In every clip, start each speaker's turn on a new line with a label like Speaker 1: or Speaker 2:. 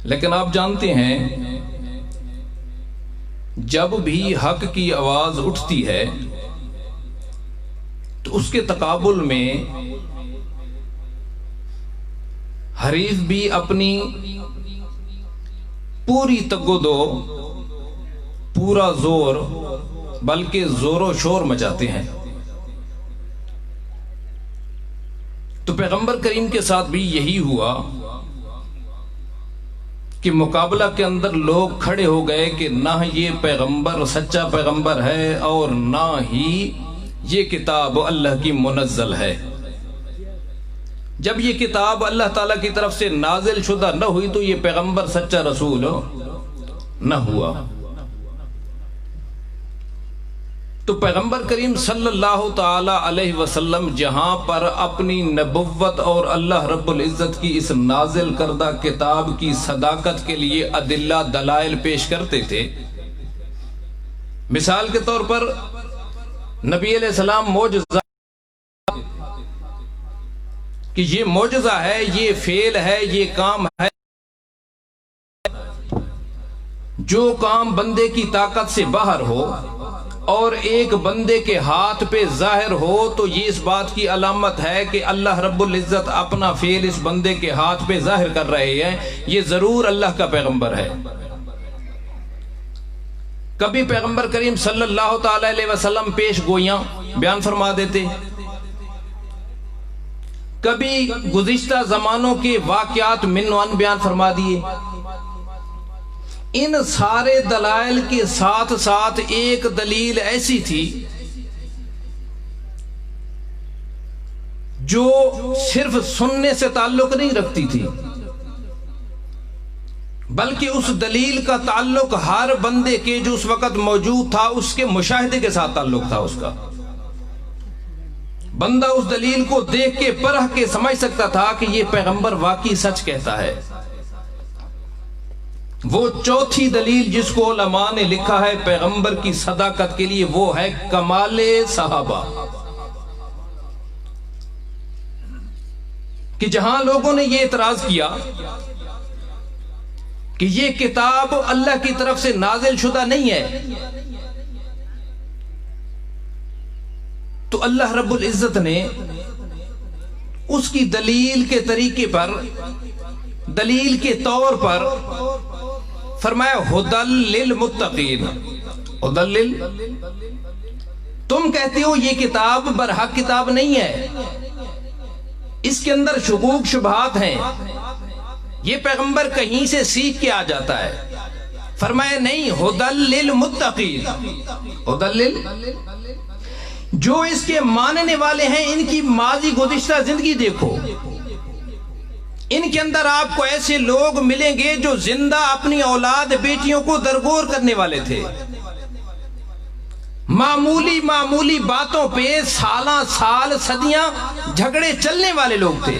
Speaker 1: لیکن آپ جانتے ہیں جب بھی حق کی آواز اٹھتی ہے تو اس کے تقابل میں حریف بھی اپنی پوری تگ و دو، پورا زور، بلکہ زور و شور مچاتے ہیں۔ تو پیغمبر کریم کے ساتھ بھی یہی ہوا کہ مقابلہ کے اندر لوگ کھڑے ہو گئے کہ نہ یہ پیغمبر سچا پیغمبر ہے اور نہ ہی یہ کتاب اللہ کی منزل ہے۔ جب یہ کتاب اللہ تعالیٰ کی طرف سے نازل شدہ نہ ہوئی تو یہ پیغمبر سچا رسول نہ ہوا۔ تو پیغمبر کریم صلی اللہ تعالی علیہ وسلم جہاں پر اپنی نبوت اور اللہ رب العزت کی اس نازل کردہ کتاب کی صداقت کے لیے ادلہ دلائل پیش کرتے تھے، مثال کے طور پر نبی علیہ السلام معجزہ کہ یہ معجزہ ہے، یہ فعل ہے، یہ کام ہے، جو کام بندے کی طاقت سے باہر ہو اور ایک بندے کے ہاتھ پہ ظاہر ہو تو یہ اس بات کی علامت ہے کہ اللہ رب العزت اپنا فعل اس بندے کے ہاتھ پہ ظاہر کر رہے ہیں، یہ ضرور اللہ کا پیغمبر ہے۔ کبھی پیغمبر کریم صلی اللہ تعالی علیہ وسلم پیش گوئیاں بیان فرما دیتے، کبھی گزشتہ زمانوں کے واقعات من و عن بیان فرما دیے۔ ان سارے دلائل کے ساتھ ساتھ ایک دلیل ایسی تھی جو صرف سننے سے تعلق نہیں رکھتی تھی، بلکہ اس دلیل کا تعلق ہر بندے کے جو اس وقت موجود تھا اس کے مشاہدے کے ساتھ تعلق تھا۔ اس کا بندہ اس دلیل کو دیکھ کے پرکھ کے سمجھ سکتا تھا کہ یہ پیغمبر واقعی سچ کہتا ہے۔ وہ چوتھی دلیل جس کو علماء نے لکھا ہے پیغمبر کی صداقت کے لیے وہ ہے کمال صحابہ، کہ جہاں لوگوں نے یہ اعتراض کیا کہ یہ کتاب اللہ کی طرف سے نازل شدہ نہیں ہے، تو اللہ رب العزت نے اس کی دلیل کے طریقے پر، دلیل کے طور پر فرمایا ہدی للمتقین۔ ہدی، تم کہتے ہو یہ کتاب برحق کتاب نہیں ہے، اس کے اندر شکوک شبہات ہیں، یہ پیغمبر کہیں سے سیکھ کے آ جاتا ہے۔ فرمایا نہیں، ہدی للمتقین، ہدی جو اس کے ماننے والے ہیں ان کی ماضی گزشتہ زندگی دیکھو، ان کے اندر آپ کو ایسے لوگ ملیں گے جو زندہ اپنی اولاد بیٹیوں کو درگور کرنے والے تھے، معمولی باتوں پہ سالاں سال صدیاں جھگڑے چلنے والے لوگ تھے،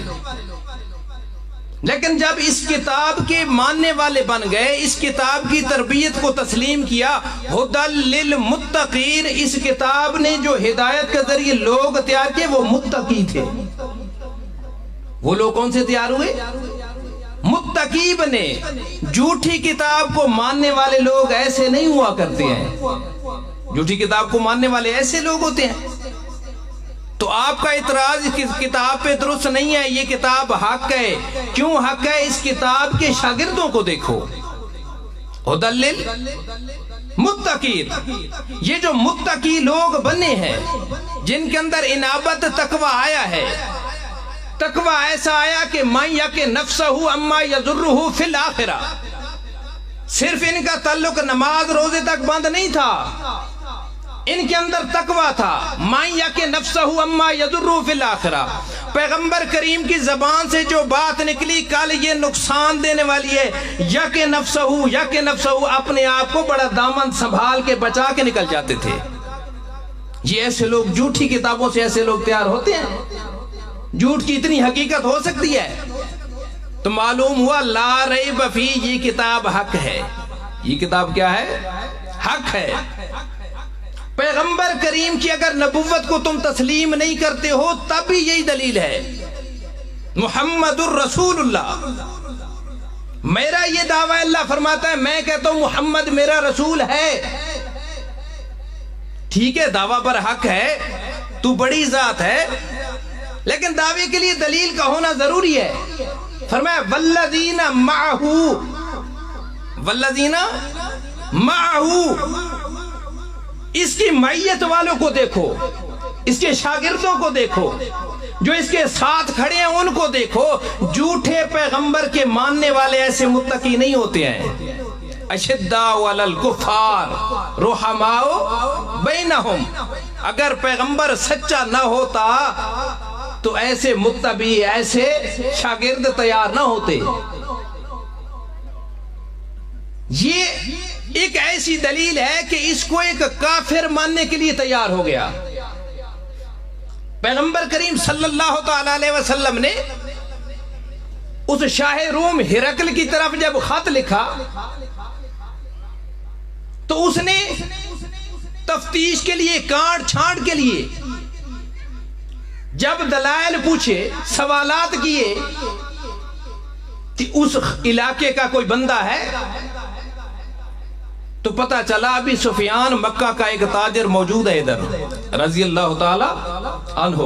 Speaker 1: لیکن جب اس کتاب کے ماننے والے بن گئے، اس کتاب کی تربیت کو تسلیم کیا، ہدی للمتقین، اس کتاب نے جو ہدایت کے ذریعے لوگ تیار کیے وہ متقی تھے۔ وہ لوگ کون سے تیار ہوئے؟ متقی بنے۔ جھوٹی کتاب کو ماننے والے لوگ ایسے نہیں ہوا کرتے ہیں، جھوٹی کتاب کو ماننے والے ایسے لوگ ہوتے ہیں۔ تو آپ کا اعتراض اس کتاب پہ درست نہیں ہے، یہ کتاب حق ہے۔ کیوں حق ہے؟ اس کتاب کے شاگردوں کو دیکھو، ہدی للمتقین، یہ جو متقی لوگ بنے ہیں جن کے اندر انابت تقوی آیا ہے، تقوی ایسا آیا کہ من یک نفسہ اما یضرہ فی الآخرہ، صرف ان کا تعلق نماز روزے تک بند نہیں تھا، ان کے اندر تقوی تھا۔ من یک نفسہ اما یضرہ فی الآخرہ، پیغمبر کریم کی زبان سے جو بات نکلی کل یہ نقصان دینے والی ہے، یک نفسہ، اپنے آپ کو بڑا دامن سنبھال کے بچا کے نکل جاتے تھے۔ یہ ایسے لوگ، جھوٹی کتابوں سے ایسے لوگ تیار ہوتے ہیں؟ جھوٹ کی اتنی حقیقت ہو سکتی ہے؟ تو معلوم ہوا لا ریب فی، یہ کتاب حق ہے۔ یہ کتاب کیا ہے؟ حق ہے۔ پیغمبر کریم کی اگر نبوت کو تم تسلیم نہیں کرتے ہو تب بھی یہی دلیل ہے، محمد الرسول اللہ، میرا یہ دعویٰ اللہ فرماتا ہے میں کہتا ہوں محمد میرا رسول ہے. ٹھیک ہے دعویٰ پر حق ہے, تو بڑی ذات ہے, لیکن دعوے کے لیے دلیل کا ہونا ضروری ہے. فرمایا والذین معہ, والذین معہ, اس کی معیت والوں کو دیکھو, اس کے شاگردوں کو دیکھو, جو اس کے ساتھ کھڑے ہیں ان کو دیکھو. جھوٹے پیغمبر کے ماننے والے ایسے متقی نہیں ہوتے ہیں. اشداء علی الکفار رحماء بینہم, اگر پیغمبر سچا نہ ہوتا تو ایسے متبی, ایسے شاگرد تیار نہ ہوتے. یہ ایک ایسی دلیل ہے کہ اس کو ایک کافر ماننے کے لیے تیار ہو گیا. پیغمبر کریم صلی اللہ تعالی علیہ وسلم نے اس شاہ روم ہرقل کی طرف جب خط لکھا تو اس نے تفتیش کے لیے, کانٹ چھانٹ کے لیے جب دلائل پوچھے, سوالات کیے کہ اس علاقے کا کوئی بندہ ہے, تو پتہ چلا ابھی سفیان مکہ کا ایک تاجر موجود ہے ادھر رضی اللہ تعالی عنہ.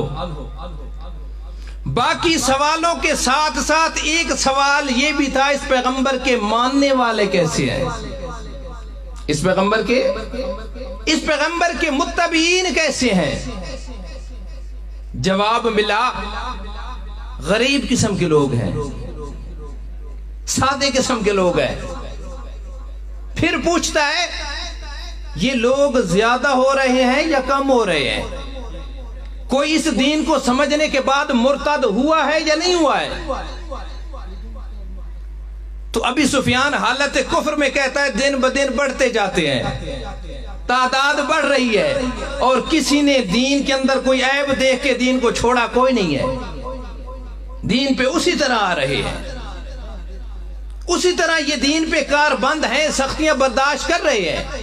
Speaker 1: باقی سوالوں کے ساتھ ساتھ ایک سوال یہ بھی تھا, اس پیغمبر کے ماننے والے کیسے ہیں, اس پیغمبر کے متبعین کیسے ہیں. جواب ملا غریب قسم کے لوگ ہیں, سادے قسم کے لوگ ہیں. پھر پوچھتا ہے یہ لوگ زیادہ ہو رہے ہیں یا کم ہو رہے ہیں, کوئی اس دین کو سمجھنے کے بعد مرتد ہوا ہے یا نہیں ہوا ہے. تو ابھی سفیان حالت کفر میں کہتا ہے دن بدن بڑھتے جاتے ہیں, تعداد بڑھ رہی ہے, اور کسی نے دین کے اندر کوئی عیب دیکھ کے دین کو چھوڑا کوئی نہیں ہے. دین پہ اسی طرح آ رہے ہیں, اسی طرح یہ دین پہ کار بند ہیں, سختیاں برداشت کر رہے ہیں.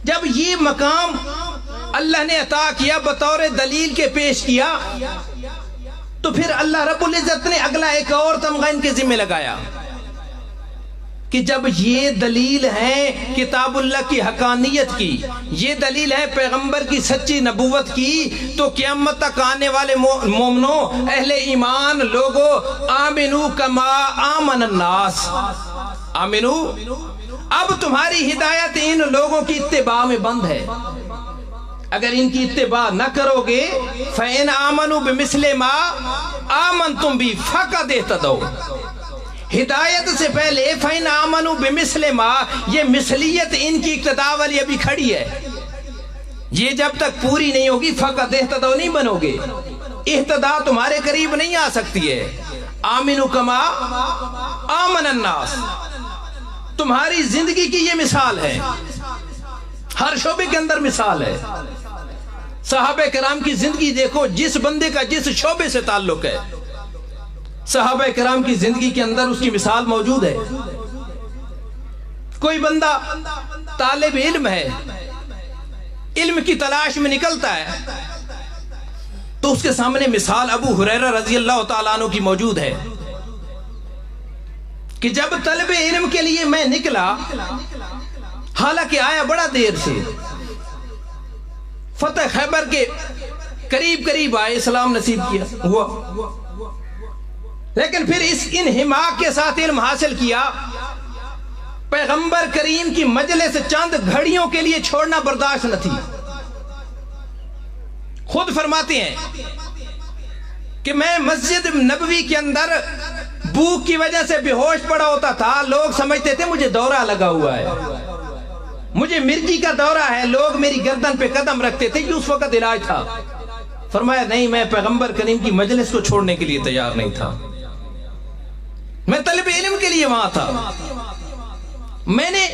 Speaker 1: جب یہ مقام اللہ نے عطا کیا, بطور دلیل کے پیش کیا, تو پھر اللہ رب العزت نے اگلا ایک اور تمغہ ان کے ذمہ لگایا کہ جب یہ دلیل ہے کتاب اللہ کی حقانیت کی, یہ دلیل ہے پیغمبر کی سچی نبوت کی, تو قیامت تک آنے والے مومنوں, اہل ایمان لوگوں, آمنو کما آمن الناس, آمنو, اب تمہاری ہدایت ان لوگوں کی اتباع میں بند ہے. اگر ان کی اتباع نہ کرو گے فَإِنْ آمَنُوا بِمِثْلِ مَا آمَنْتُمْ بِهِ فَقَدْ اهْتَدَوْا. ہدایت سے پہلے فَإِنْ آمَنُوا بِمِثْلِ مَا, یہ مثلیت ان کی اقتداء والی ابھی کھڑی ہے, یہ جب تک پوری نہیں ہوگی فَقَدْ اهْتَدَوْا نہیں بنو گے, اہتداء تمہارے قریب نہیں آ سکتی ہے. آمنوا کما آمن الناس, تمہاری زندگی کی یہ مثال ہے, ہر شعبے کے اندر مثال ہے. صحابہ کرام کی زندگی دیکھو, جس بندے کا جس شعبے سے تعلق ہے, صحابہ کرام کی زندگی کے اندر اس کی مثال موجود ہے. کوئی بندہ طالب علم ہے, علم کی تلاش میں نکلتا ہے, تو اس کے سامنے مثال ابو ہریرہ رضی اللہ تعالیٰ عنہ کی موجود ہے کہ جب طلب علم کے لیے میں نکلا, حالانکہ آیا بڑا دیر سے, فتح خیبر کے قریب آئے, اسلام نصیب کیا ہوا, لیکن پھر اس انہماک کے ساتھ علم حاصل کیا. پیغمبر کریم کی مجلس چند گھڑیوں کے لیے چھوڑنا برداشت نہ تھی. خود فرماتے ہیں کہ میں مسجد نبوی کے اندر بھوک کی وجہ سے بے ہوش پڑا ہوتا تھا, لوگ سمجھتے تھے مجھے دورہ لگا ہوا ہے, مجھے مرگی کا دورہ ہے, لوگ میری گردن پہ قدم رکھتے تھے, یہ اس وقت علاج تھا. فرمایا نہیں, میں پیغمبر کریم کی مجلس کو چھوڑنے کے لیے تیار نہیں تھا, میں طلب علم کے لیے وہاں تھا. میں نے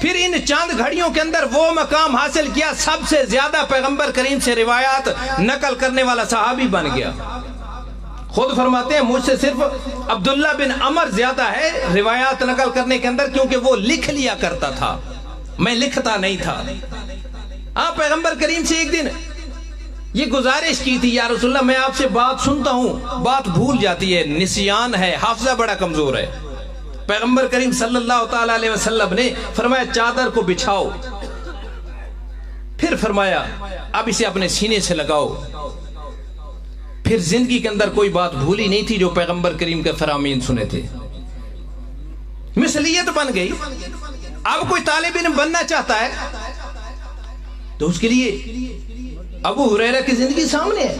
Speaker 1: پھر ان چاند گھڑیوں کے اندر وہ مقام حاصل کیا, سب سے زیادہ پیغمبر کریم سے روایات نقل کرنے والا صحابی بن گیا. خود فرماتے ہیں مجھ سے صرف عبداللہ بن عمر زیادہ ہے روایات نقل کرنے کے اندر, کیونکہ وہ لکھ لیا کرتا تھا, میں لکھتا نہیں تھا. پیغمبر کریم سے ایک دن یہ گزارش کی تھی, یا رسول اللہ میں آپ سے بات سنتا ہوں, بات بھول جاتی ہے, نسیان ہے, حافظہ بڑا کمزور ہے. پیغمبر کریم صلی اللہ تعالی علیہ وسلم نے فرمایا چادر کو بچھاؤ، پھر فرمایا اب اسے اپنے سینے سے لگاؤ. پھر زندگی کے اندر کوئی بات بھولی نہیں تھی جو پیغمبر کریم کے فرامین سنے تھے. مثلیت بن گئی. اب کوئی طالب علم بننا چاہتا ہے تو اس کے لیے ابو ہریرہ کی زندگی سامنے ہے.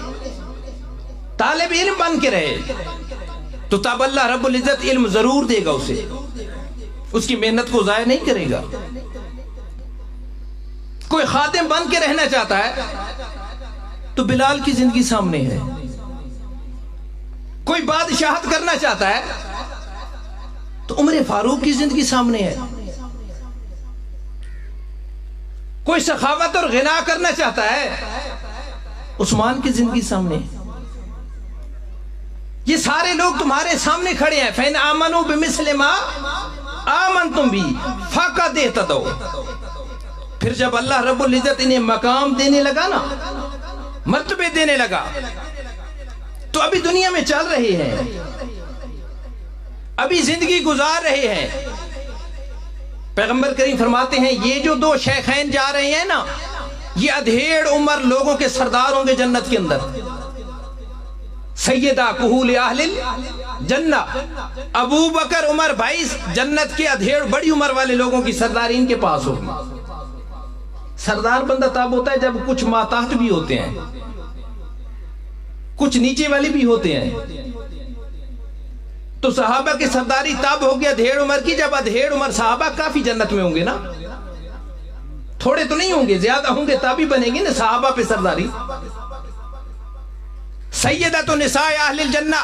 Speaker 1: طالب علم بن کے رہے تو تب اللہ رب العزت علم ضرور دے گا اسے، اس کی محنت کو ضائع نہیں کرے گا. کوئی خادم بن کے رہنا چاہتا ہے تو بلال کی زندگی سامنے ہے. کوئی بادشاہت کرنا چاہتا ہے تو عمر فاروق کی زندگی سامنے ہے. کوئی سخاوت اور غنا کرنا چاہتا ہے عثمان کی زندگی سامنے ہے. یہ سارے لوگ تمہارے سامنے کھڑے ہیں. فَإِنْ آمَنُوا بِمِثْلِ مَا آمَنْتُمْ بِهِ فَقَدْ اهْتَدَوْا. پھر جب اللہ رب العزت انہیں مقام دینے لگا نا، مرتبے دینے لگا، تو ابھی دنیا میں چل رہے ہیں، ابھی زندگی گزار رہے ہیں. پیغمبر کریم فرماتے ہیں یہ جو دو شیخین جا رہے ہیں نا، یہ ادھیڑ عمر لوگوں کے سردار ہوں گے جنت کے اندر. سیدہ کہول اہل الجنہ، ابو بکر عمر بھائی جنت کے ادھیڑ بڑی عمر والے لوگوں کی سرداری ان کے پاس ہوگی. سردار بندہ تب ہوتا ہے جب کچھ ماتحت بھی ہوتے ہیں، کچھ نیچے والے بھی ہوتے ہیں. تو صحابہ کی سرداری تب ہوگی ادھیڑ عمر کی جب ادھیڑ عمر صحابہ کافی جنت میں ہوں گے نا، تھوڑے تو نہیں ہوں گے، زیادہ ہوں گے تب ہی بنے گی نا صحابہ پہ سرداری. سیدۃ نساء اہل الجنہ،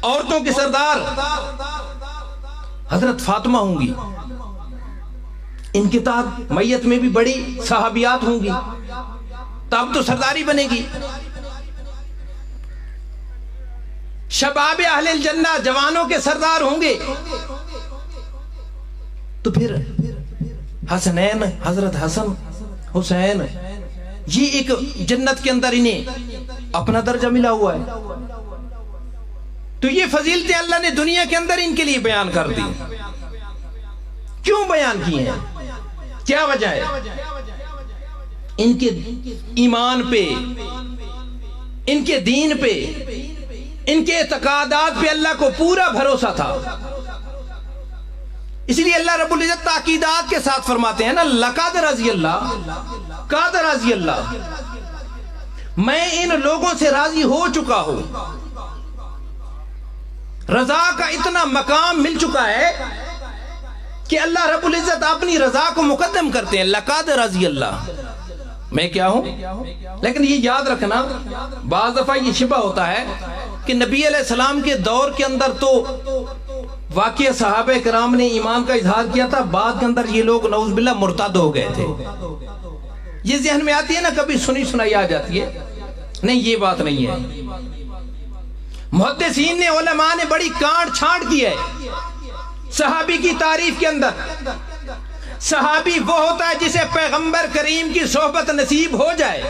Speaker 1: عورتوں کے سردار حضرت فاطمہ ہوں گی. ان کے تحت میت میں بھی بڑی صحابیات ہوں گی، تب تو سرداری بنے گی. شباب اہل الجنہ، جوانوں کے سردار ہوں گے. تو پھر حسنین، حضرت حسن حسین، یہ ایک جنت کے اندر انہیں اپنا درجہ ملا ہوا ہے. تو یہ فضیلتیں اللہ نے دنیا کے اندر ان کے لیے بیان کر دی. کیوں بیان کی ہیں؟ کیا وجہ ہے؟ ان کے ایمان پہ، ان کے دین پہ، ان کے اعتقادات پہ اللہ کو پورا بھروسہ تھا. اس لیے اللہ رب العزت تاکیدات کے ساتھ فرماتے ہیں نا، لقد رضی اللہ، قد رضی اللہ، میں ان لوگوں سے راضی ہو چکا ہوں. رضا کا اتنا مقام مل چکا ہے کہ اللہ رب العزت اپنی رضا کو مقدم کرتے ہیں. لقد رضی اللہ، میں کیا ہوں. لیکن یہ یاد رکھنا، بعض دفعہ یہ شبہ ہوتا ہے کہ نبی علیہ السلام کے دور کے اندر تو واقعہ صحابہ کرام نے ایمان کا اظہار کیا تھا، بعد کے اندر یہ لوگ نعوذ باللہ مرتد ہو گئے تھے. یہ ذہن میں آتی ہے نا، کبھی سنی سنائی آ جاتی ہے. نہیں، یہ بات نہیں ہے. محدثین نے، علماء نے بڑی کانٹ چھانٹ کی ہے صحابی کی تعریف کے اندر. صحابی وہ ہوتا ہے جسے پیغمبر کریم کی صحبت نصیب ہو جائے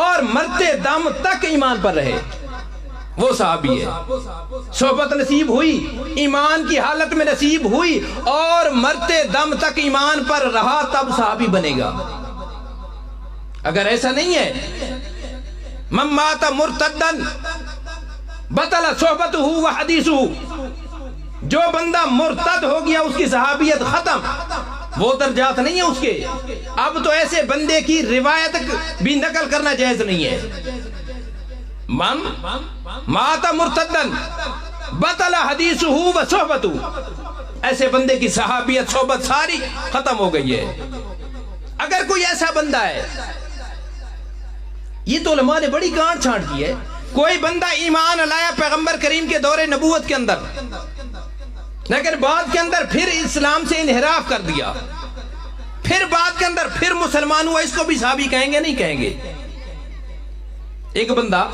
Speaker 1: اور مرتے دم تک ایمان پر رہے، وہ صحابی ہے. صحبت نصیب ہوئی، ایمان کی حالت میں نصیب ہوئی اور مرتے دم تک ایمان پر رہا، تب صحابی بنے گا. اگر ایسا نہیں ہے، من مات مرتدن بطل صحبتہ و حدیثہ، جو بندہ مرتد ہو گیا اس کی صحابیت ختم، وہ درجات نہیں ہے اس کے. اب تو ایسے بندے کی روایت بھی نقل کرنا جائز نہیں ہے. من مات مرتدن بطل حدیثہ و صحبتہ، ایسے بندے کی صحابیت، صحبت ساری ختم ہو گئی ہے. اگر کوئی ایسا بندہ ہے، یہ تو علماء نے بڑی گانٹ چھانٹ کی ہے. کوئی بندہ ایمان لایا پیغمبر کریم کے دور نبوت کے اندر، لیکن بعد کے اندر پھر اسلام سے انحراف کر دیا، پھر بعد کے اندر پھر مسلمان ہوا، اس کو بھی صحابی کہیں گے؟ نہیں کہیں گے. ایک بندہ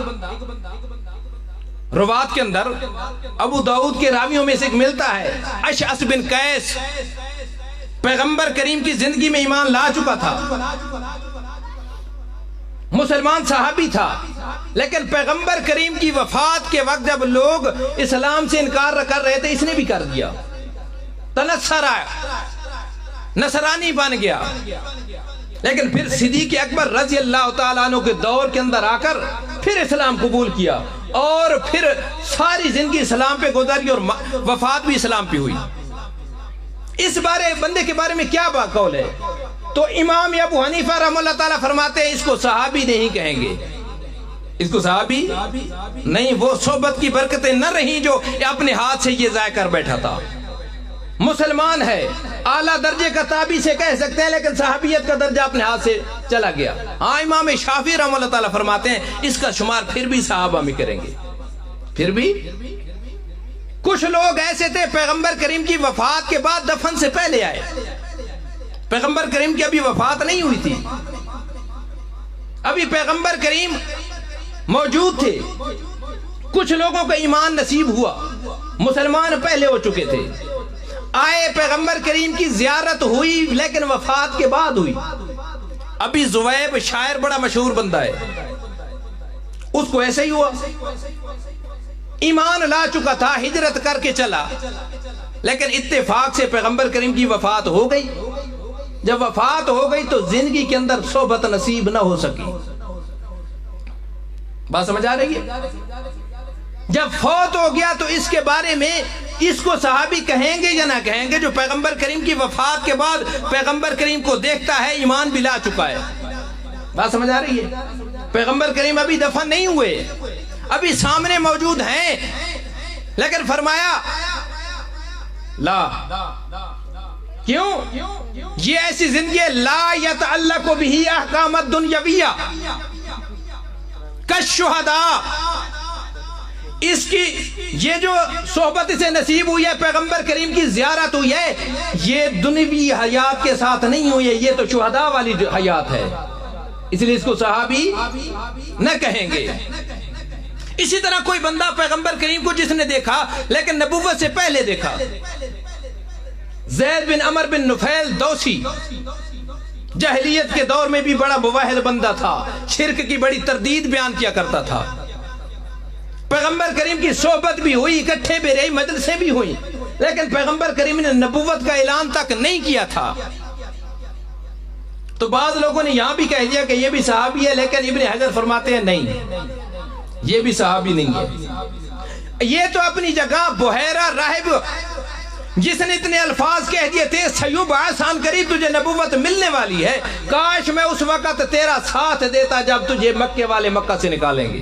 Speaker 1: روات کے اندر ابو داؤد کے راویوں میں سے ایک ملتا ہے، اشعث بن قیس، پیغمبر کریم کی زندگی میں ایمان لا چکا تھا، مسلمان صحابی تھا، لیکن پیغمبر کریم کی وفات کے وقت جب لوگ اسلام سے انکار کر رہے تھے، اس نے بھی کر دیا. تنصرا، نصرانی بن گیا، لیکن پھر صدیق اکبر رضی اللہ تعالیٰ عنہ کے دور کے اندر آ کر پھر اسلام قبول کیا، اور پھر ساری زندگی اسلام پہ گزاری اور وفات بھی اسلام پہ ہوئی۔ اس بندے کے بارے میں کیا قول ہے؟ تو امام ابو حنیفہ رحمہ اللہ تعالیٰ فرماتے ہیں اس کو صحابی نہیں کہیں گے، اس کو صحابی نہیں، وہ صحبت کی برکتیں نہ رہیں جو اپنے ہاتھ سے یہ ضائع کر بیٹھا تھا۔ مسلمان ہے، اعلیٰ درجے کا تابعی سے کہہ سکتے ہیں، لیکن صحابیت کا درجہ اپنے ہاتھ سے چلا گیا۔ ہاں امام شافعی رحمہ اللہ تعالیٰ فرماتے ہیں اس کا شمار پھر بھی صحابہ میں کریں گے۔ پھر بھی کچھ لوگ ایسے تھے پیغمبر کریم کی وفات کے بعد دفن سے پہلے آئے، پیغمبر کریم کی ابھی وفات نہیں ہوئی تھی، ابھی پیغمبر کریم موجود تھے، کچھ لوگوں کا ایمان نصیب ہوا، مسلمان پہلے ہو چکے تھے، آئے پیغمبر کریم کی زیارت ہوئی، لیکن وفات کے بعد ہوئی۔ ابھی زویب شاعر بڑا مشہور بندہ ہے، اس کو ایسے ہی ہوا، ایمان لا چکا تھا، ہجرت کر کے چلا، لیکن اتفاق سے پیغمبر کریم کی وفات ہو گئی۔ جب وفات ہو گئی تو زندگی کے اندر صحبت نصیب نہ ہو سکی۔ بات سمجھ آ رہی ہے؟ جب فوت ہو گیا تو اس کے بارے میں اس کو صحابی کہیں گے یا نہ کہیں گے؟ جو پیغمبر کریم کی وفات کے بعد پیغمبر کریم کو دیکھتا ہے، ایمان بھی لا چکا ہے۔ بات سمجھ آ رہی ہے؟ پیغمبر کریم ابھی دفن نہیں ہوئے، ابھی سامنے موجود ہیں، لیکن فرمایا لا، کیوں؟ یہ ایسی زندگی ہے لا یتعلق بہ احکام الدنیویہ کالشہداء، اس کی یہ جو صحبت سے نصیب ہوئی ہے، پیغمبر کریم کی زیارت ہوئی ہے، یہ دنیوی حیات کے ساتھ نہیں ہوئی ہے، یہ تو شہداء والی حیات ہے، اس لیے اس کو صحابی نہ کہیں گے۔ اسی طرح کوئی بندہ پیغمبر کریم کو جس نے دیکھا لیکن نبوت سے پہلے دیکھا، زید بن عمر بن نفیل دوسی، جاہلیت کے دور میں بھی بڑا موحد بندہ تھا، شرک کی بڑی تردید بیان کیا کرتا تھا، پیغمبر کریم کی صحبت بھی ہوئی، اکٹھے بھی رہی، مجلسیں بھی ہوئی، لیکن پیغمبر کریم نے نبوت کا اعلان تک نہیں کیا تھا۔ تو بعض لوگوں نے یہاں بھی کہہ دیا کہ یہ بھی صحابی ہے، لیکن ابن حجر فرماتے ہیں نہیں، یہ بھی صحابی نہیں ہے، یہ تو اپنی جگہ بحیرہ راہب جس نے اتنے الفاظ کہہ دیے تھے سیبعث عن قریب تجھے نبوت ملنے والی ہے، کاش میں اس وقت تیرا ساتھ دیتا جب تجھے مکے والے مکہ سے نکالیں گے۔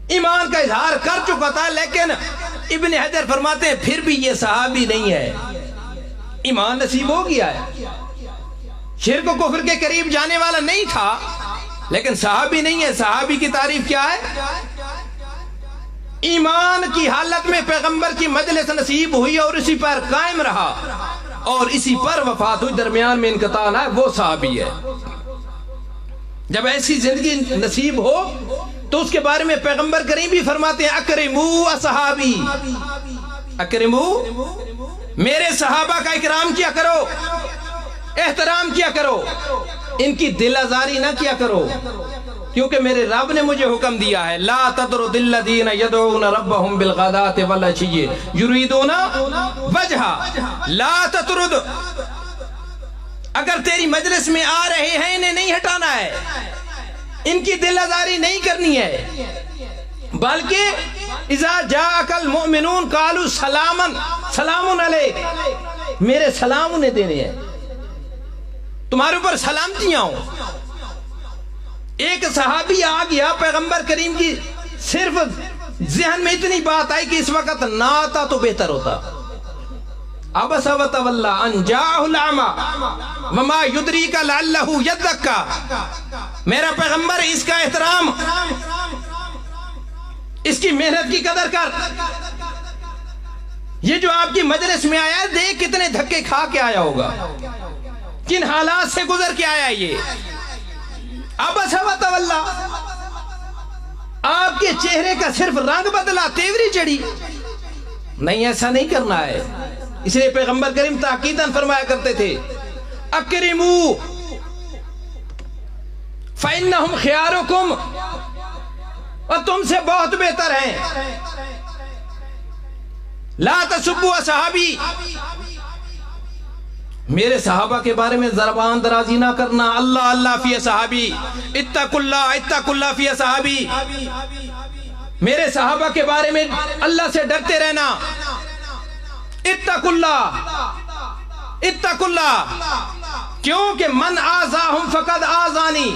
Speaker 1: ایمان کا اظہار کر چکا تھا، لیکن ابن حجر فرماتے ہیں پھر بھی یہ صحابی نہیں ہے، ایمان نصیب ہو گیا ہے، شرک و کفر کے قریب جانے والا نہیں تھا، لیکن صحابی نہیں ہے۔ صحابی کی تعریف کیا ہے؟ ایمان کی حالت میں پیغمبر کی مجلس نصیب ہوئی اور اسی پر قائم رہا اور اسی پر وفات ہوئی، درمیان میں انقطاع نہ ہے، وہ صحابی ہے۔ جب ایسی زندگی نصیب ہو تو اس کے بارے میں پیغمبر کریم بھی فرماتے ہیں اکرمو اصحابی، اکرمو، میرے صحابہ کا اکرام کیا کرو، احترام کیا کرو، ان کی دل آزاری نہ کیا کرو، کیونکہ میرے رب نے مجھے حکم دیا ہے لا تطرد الذین یدعون ربهم بالغداۃ والعشی یریدون وجہہ، لا تطرد، اگر تیری مجلس میں آ رہے ہیں انہیں نہیں ہٹانا ہے، ان کی دل آزاری نہیں کرنی ہے، بلکہ اذا جاءک المؤمنون قالوا سلاما، سلام علیک، میرے سلام انہیں دینے ہیں، تمہارے اوپر سلامتیاں ہوں۔ ایک صحابی آ گیا پیغمبر کریم کی، صرف ذہن میں اتنی بات آئی کہ اس وقت نہ آتا تو بہتر ہوتا، عبس وتولی ان جاءہ الاعمی وما یدریک لعلہ یزکا، میرا پیغمبر اس کا احترام، اس کی محنت کی قدر کر، یہ جو آپ کی مجلس میں آیا ہے دیکھ کتنے دھکے کھا کے آیا ہوگا، کن حالات سے گزر کے آیا یہ، عبس وتولی، آپ کے چہرے کا صرف رنگ بدلا، تیوری چڑھی، نہیں ایسا نہیں کرنا ہے۔ اس لیے پیغمبر کریم تاکیداً فرمایا کرتے تھے اکرمو فإنہم خیارکم، اور تم سے بہت بہتر ہیں، لا تسبوا اصحابی، میرے صحابہ کے بارے میں زبان درازی نہ کرنا. اللہ اللہ فی اصحابی، اتقوا اللہ فی اصحابی، میرے صحابہ کے بارے میں اللہ سے ڈرتے رہنا. اتقوا اللہ، کیونکہ من آذاہم فقد آذانی،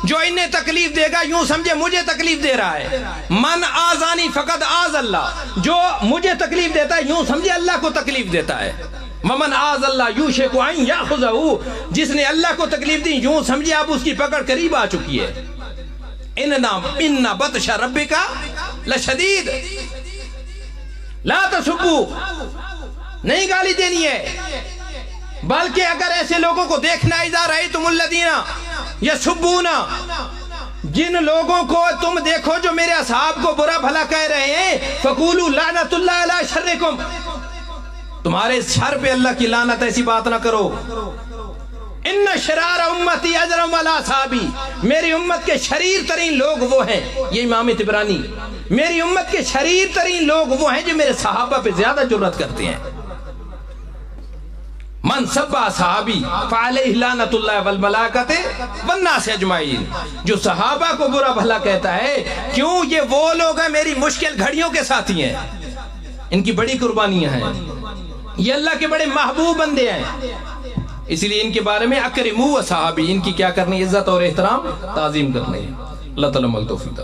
Speaker 1: جو انہیں تکلیف دے گا یوں سمجھے مجھے تکلیف دے رہا ہے. من آذانی فقد آذ اللہ، جو مجھے تکلیف دیتا ہے یوں سمجھے اللہ کو تکلیف دیتا ہے. ومن آذ اللہ یوشک ان یاخذہ، جس نے اللہ کو تکلیف دی یوں سمجھے اب اس کی پکڑ قریب آ چکی ہے. ان بطش ربک لشدید. لا تسبوا، نہیں گالی دینی ہے، بلکہ اگر ایسے لوگوں کو دیکھنا اذا رأیتم الذین یسبون، جن لوگوں کو تم دیکھو جو میرے اصحاب کو برا بھلا کہہ رہے ہیں، فقولوا لعنت اللہ علی شرکم، تمہارے شر پہ اللہ کی لعنت، ایسی بات نہ کرو. ان شرار امتی اجرم علی اصحابی، میری امت کے شریر ترین لوگ وہ ہیں، یہ امام طبرانی، میری امت کے شریر ترین لوگ وہ ہیں جو میرے صحابہ پہ زیادہ جرأت کرتے ہیں. من سب اصحابی فعلیہ لعنت اللہ والملائکۃ والناس اجمعین، جو صحابہ کو برا بھلا کہتا ہے، کیوں؟ یہ وہ لوگ ہیں میری مشکل گھڑیوں کے ساتھی ہیں، ان کی بڑی قربانیاں ہیں، یہ اللہ کے بڑے محبوب بندے ہیں، اس لیے ان کے بارے میں اکرموا اصحابی، ان کی کیا کرنی؟ عزت اور احترام، تعظیم کرنی ہے. اللہ تعالیٰ مل توفیق دے.